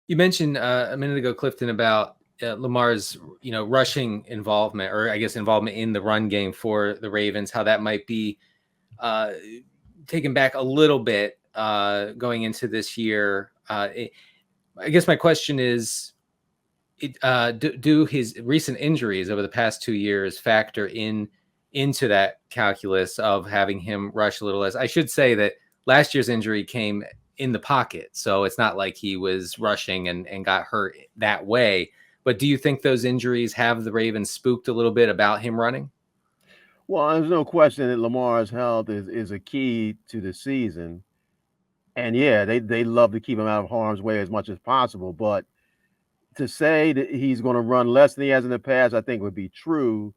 You mentioned a minute ago, Clifton, about Lamar's, rushing involvement, or I guess involvement in the run game for the Ravens, how that might be taken back a little bit going into this year. I guess my question is, do his recent injuries over the past 2 years factor into that calculus of having him rush a little less? I should say that last year's injury came in the pocket, so it's not like he was rushing and got hurt that way. But do you think those injuries have the Ravens spooked a little bit about him running? Well, there's no question that Lamar's health is a key to the season. And yeah, they love to keep him out of harm's way as much as possible. But to say that he's going to run less than he has in the past, I think would be true.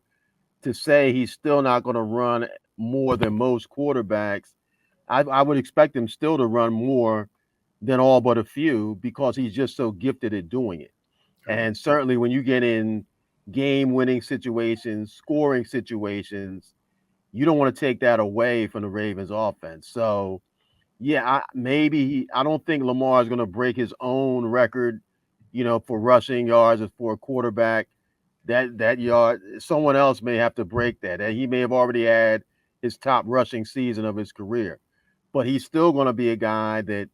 To say he's still not going to run more than most quarterbacks, I would expect him still to run more than all but a few because he's just so gifted at doing it. And certainly when you get in game winning situations, scoring situations, you don't want to take that away from the Ravens offense. So, yeah, I don't think Lamar is going to break his own record, for rushing yards as for a quarterback. That yard, someone else may have to break that. And he may have already had his top rushing season of his career. But he's still going to be a guy that,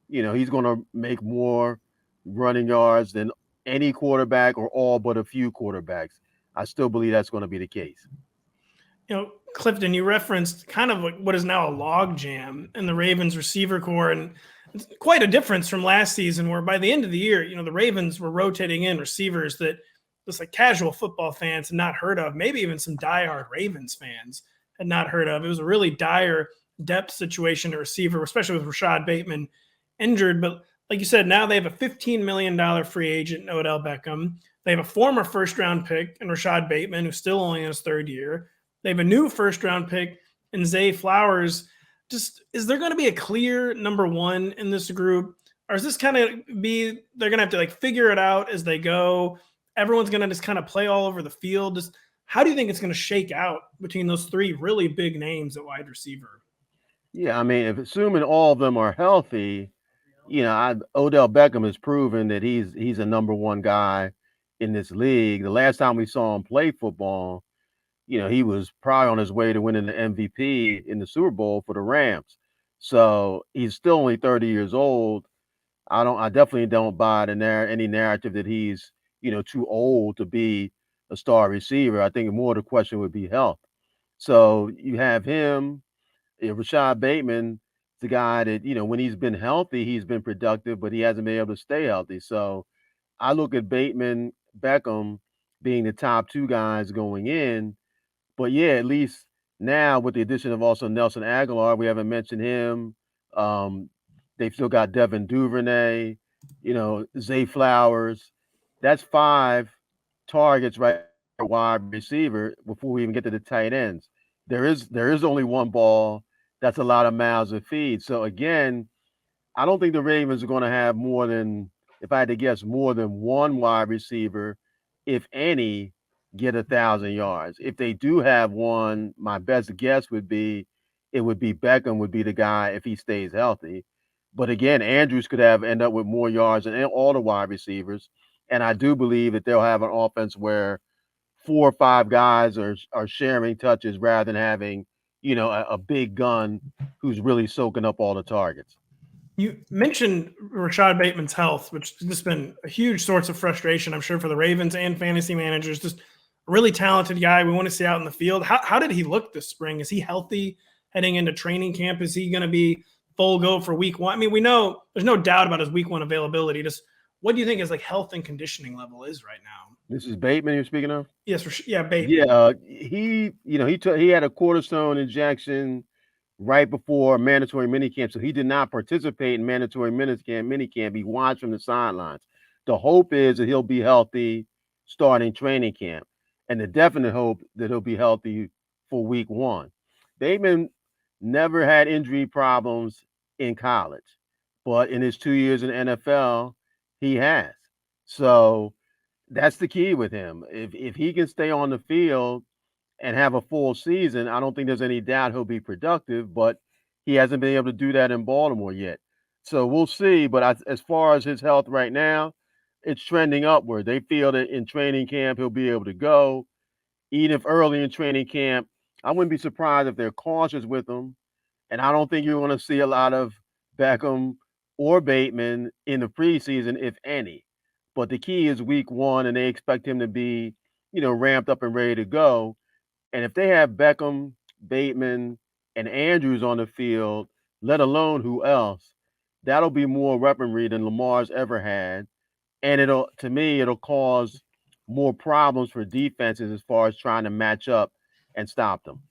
he's going to make more running yards than any quarterback or all but a few quarterbacks. I still believe that's going to be the case. Clifton, you referenced kind of what is now a log jam in the Ravens receiver core, and it's quite a difference from last season where by the end of the year, the Ravens were rotating in receivers that just like casual football fans had not heard of, maybe even some diehard Ravens fans had not heard of. It was a really dire depth situation at receiver, especially with Rashad Bateman injured. But like you said, now they have a $15 million free agent, Odell Beckham. They have a former first-round pick in Rashad Bateman, who's still only in his third year. They have a new first-round pick in Zay Flowers. Just, is there going to be a clear number one in this group? Or is this kind of they're going to have to figure it out as they go? Everyone's going to just kind of play all over the field. Just how do you think it's going to shake out between those three really big names at wide receiver? Yeah, I mean, if assuming all of them are healthy, Odell Beckham has proven that he's a number one guy in this league. The last time we saw him play football, he was probably on his way to winning the MVP in the Super Bowl for the Rams. So he's still only 30 years old. I definitely don't buy any narrative that he's, too old to be a star receiver. I think more the question would be health. So you have him, Rashad Bateman, the guy that, when he's been healthy, he's been productive, but he hasn't been able to stay healthy. So I look at Bateman, Beckham being the top two guys going in. But yeah, at least now with the addition of also Nelson Aguilar, we haven't mentioned him. They've still got Devin Duvernay, Zay Flowers. That's 5 targets right there, wide receiver before we even get to the tight ends. There is only one ball. That's a lot of mouths to feed. So again, I don't think the Ravens are going to have more than, if I had to guess, more than one wide receiver, if any, get 1,000 yards. If they do have one, my best guess would be it would be Beckham would be the guy if he stays healthy. But again, Andrews could end up with more yards than all the wide receivers. And I do believe that they'll have an offense where 4 or 5 guys are sharing touches rather than having, a big gun who's really soaking up all the targets. You mentioned Rashad Bateman's health, which has just been a huge source of frustration, I'm sure, for the Ravens and fantasy managers. Just a really talented guy we want to see out in the field. How did he look this spring? Is he healthy heading into training camp? Is he going to be full go for week one? I mean, we know there's no doubt about his week one availability. Just what do you think his health and conditioning level is right now? This is Bateman you're speaking of? Yes, Bateman. Yeah, he had a cortisone injection right before mandatory minicamp, so he did not participate in mandatory minicamp. He watched from the sidelines. The hope is that he'll be healthy starting training camp, and the definite hope that he'll be healthy for week one. Bateman never had injury problems in college, but in his 2 years in the NFL, he has. So that's the key with him. If he can stay on the field and have a full season, I don't think there's any doubt he'll be productive, but he hasn't been able to do that in Baltimore yet. So we'll see. But as far as his health right now, it's trending upward. They feel that in training camp he'll be able to go. Even if early in training camp, I wouldn't be surprised if they're cautious with him. And I don't think you're going to see a lot of Beckham or Bateman in the preseason, if any. But the key is week 1, and they expect him to be, ramped up and ready to go. And if they have Beckham, Bateman, and Andrews on the field, let alone who else, that'll be more weaponry than Lamar's ever had. And it'll cause more problems for defenses as far as trying to match up and stop them.